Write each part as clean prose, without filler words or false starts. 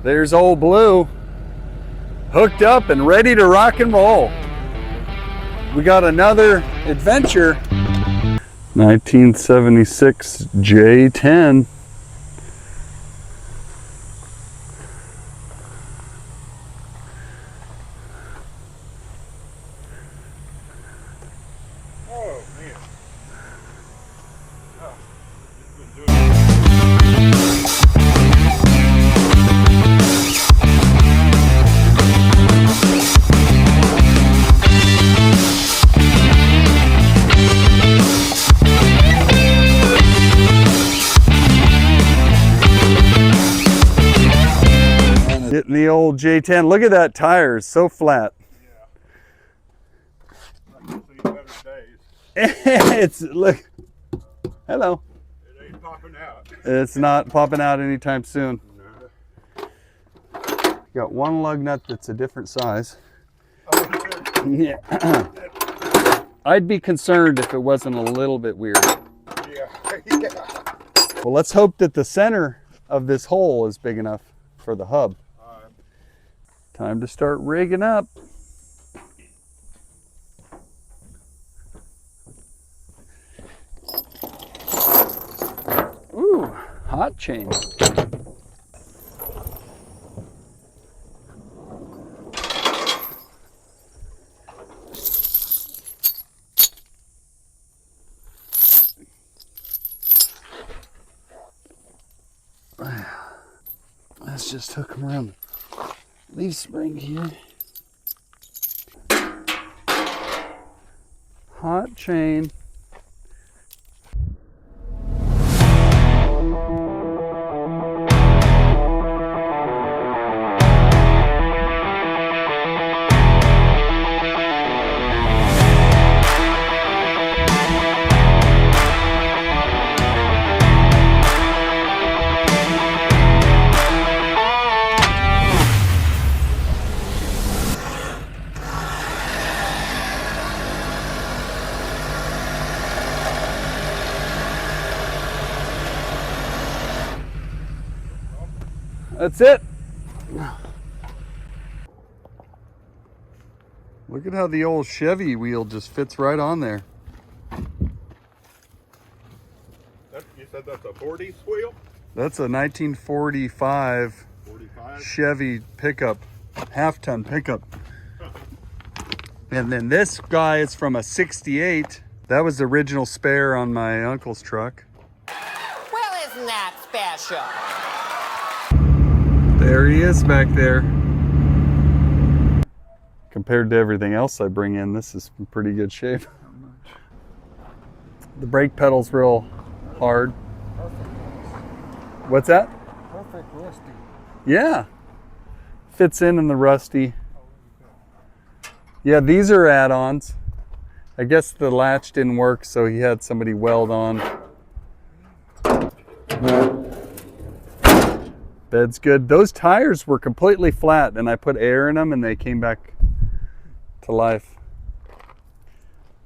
There's old Blue, hooked up and ready to rock and roll. We got another adventure. 1976 J10. Oh man. Oh, it's been doing Getting the old J10. Look at that tire, it's so flat. I can see better days. It's, look, hello. It ain't popping out. It's not popping out anytime soon. No. Got one lug nut that's a different size. Oh, Yeah. I'd be concerned if it wasn't a little bit weird. yeah. Yeah. Well, let's hope that the center of this hole is big enough for the hub. Time to start rigging up. Ooh, hot chain. Let's just hook them around the leaf spring here. Hot chain. That's it. Look at how the old Chevy wheel just fits right on there. You said that's a 40s wheel? That's a 1945 45? Chevy pickup, half-ton pickup. And then this guy is from a 68. That was the original spare on my uncle's truck. Well, isn't that special? There he is back there. Compared to everything else I bring in, this is in pretty good shape. The brake pedal's real hard. What's that? Perfect rusty. Yeah. Fits in the rusty. Yeah, these are add-ons. I guess the latch didn't work, so he had somebody weld on. Bed's good. Those tires were completely flat, and I put air in them, and they came back to life.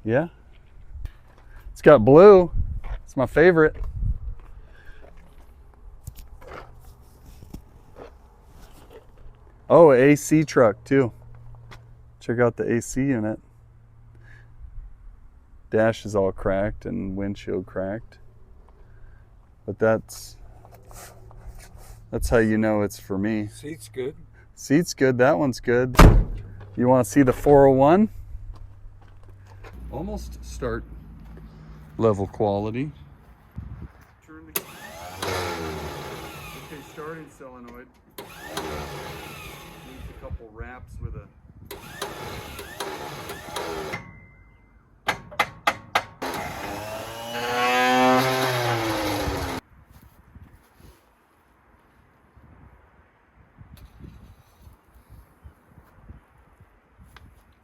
Yeah. It's got blue. It's my favorite. Oh, AC truck too. Check out the AC unit. Dash is all cracked and windshield cracked. But that's how you know it's for me. Seat's good. Seat's good. That one's good. You want to see the 401? Almost start level quality. Turn the okay, starting solenoid. Needs a couple wraps with a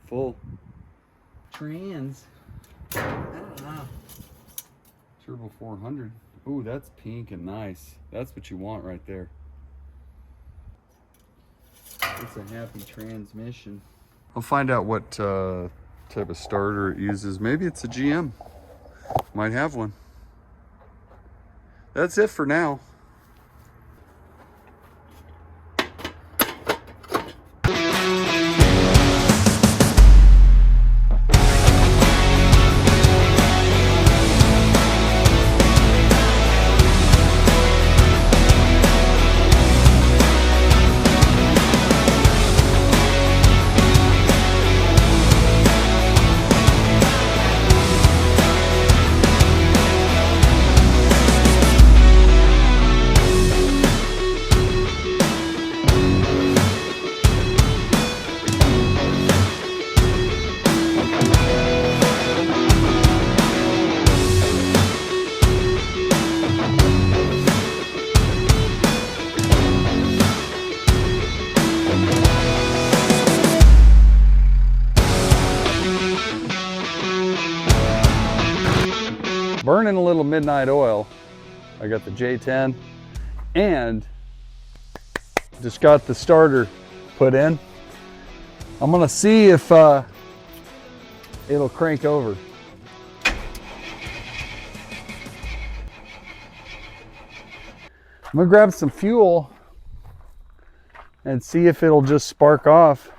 full trans. Turbo 400. Ooh, that's pink and nice. That's what you want right there. It's a happy transmission. I'll find out what type of starter it uses. Maybe it's a GM. Might have one. That's it for now. burning a little midnight oil. I got the J10 and just got the starter put in. I'm gonna see if it'll crank over. I'm gonna grab some fuel and see if it'll just spark off.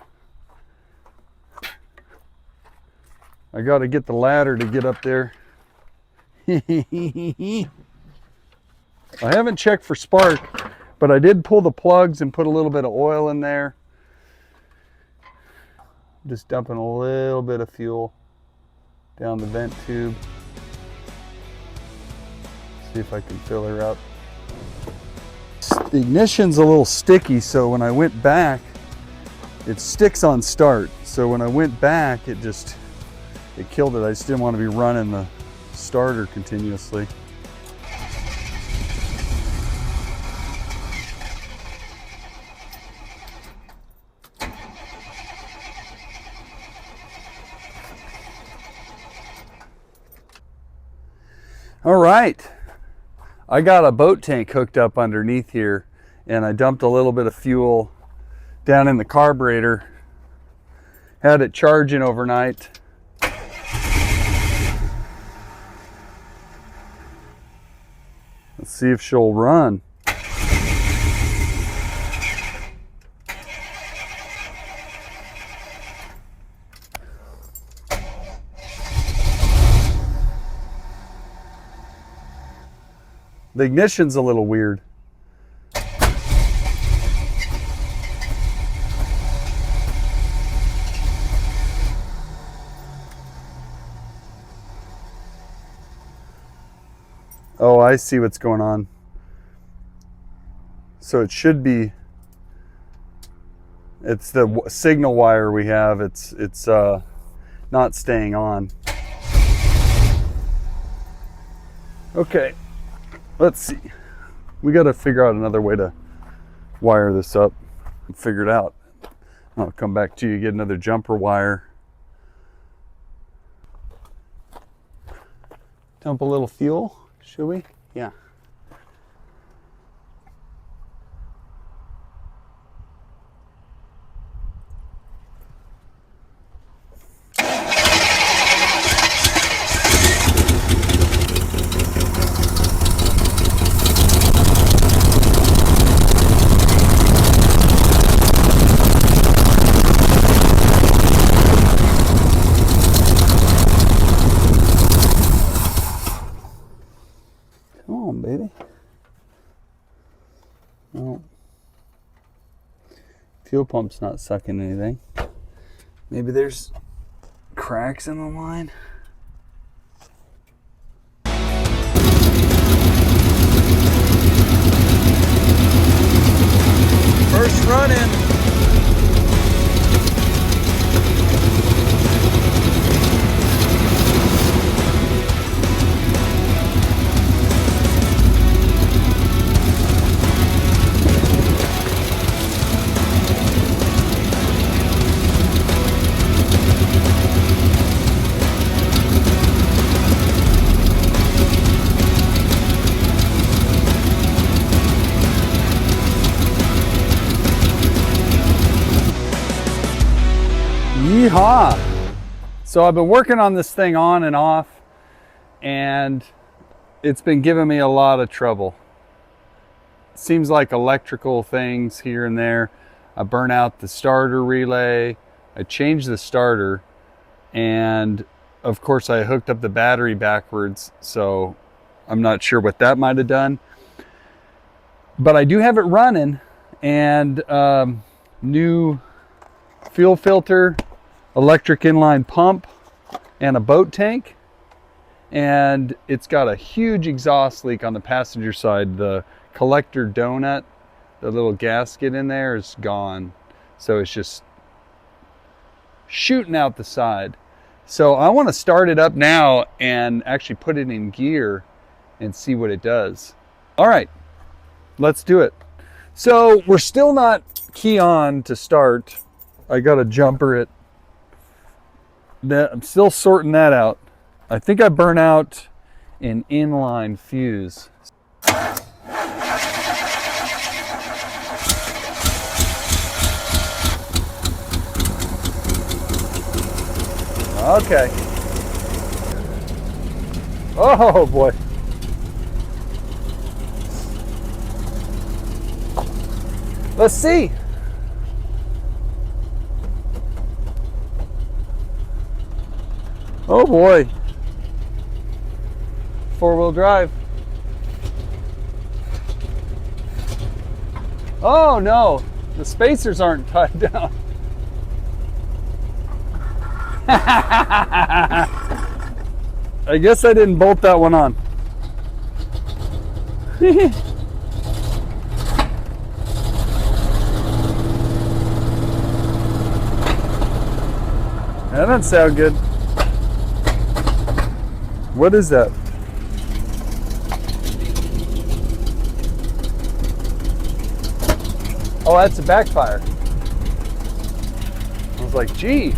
I gotta get the ladder to get up there. I haven't checked for spark, but I did pull the plugs and put a little bit of oil in there. Just dumping a little bit of fuel down the vent tube. See if I can fill her up. The ignition's a little sticky, so when I went back, it sticks on start. So when I went back, it killed it. I just didn't want to be running the starter continuously. All right, I got a boat tank hooked up underneath here, and I dumped a little bit of fuel down in the carburetor. Had it charging overnight. Let's see if she'll run. The ignition's a little weird. Oh, I see what's going on. So it should be, it's the signal wire we have. It's not staying on. Okay, let's see. We got to figure out another way to wire this up and figure it out. I'll come back to you, get another jumper wire. Dump a little fuel. Should we? Yeah. Come on, baby. Well, fuel pump's not sucking anything. Maybe there's cracks in the line. First run in. Yeehaw! So I've been working on this thing on and off, and it's been giving me a lot of trouble. Seems like electrical things here and there. I burn out the starter relay. I changed the starter, and of course I hooked up the battery backwards, so I'm not sure what that might have done. But I do have it running, and new fuel filter, electric inline pump, and a boat tank. And it's got a huge exhaust leak on the passenger side. The collector donut, the little gasket in there, is gone. So it's just shooting out the side. So I want to start it up now and actually put it in gear and see what it does. All right, let's do it. So we're still not key on to start. I got to jumper it. I'm still sorting that out. I think I burn out an inline fuse. Okay. Oh boy. Let's see. Oh boy. Four-wheel drive. Oh no, the spacers aren't tied down. I guess I didn't bolt that one on. That doesn't sound good. What is that? Oh, that's a backfire. I was like, gee.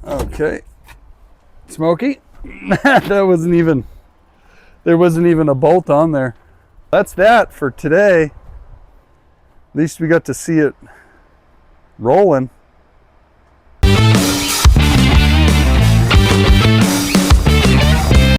Okay. Smoky. That wasn't even, there wasn't even a bolt on there. That's that for today. At least we got to see it rolling.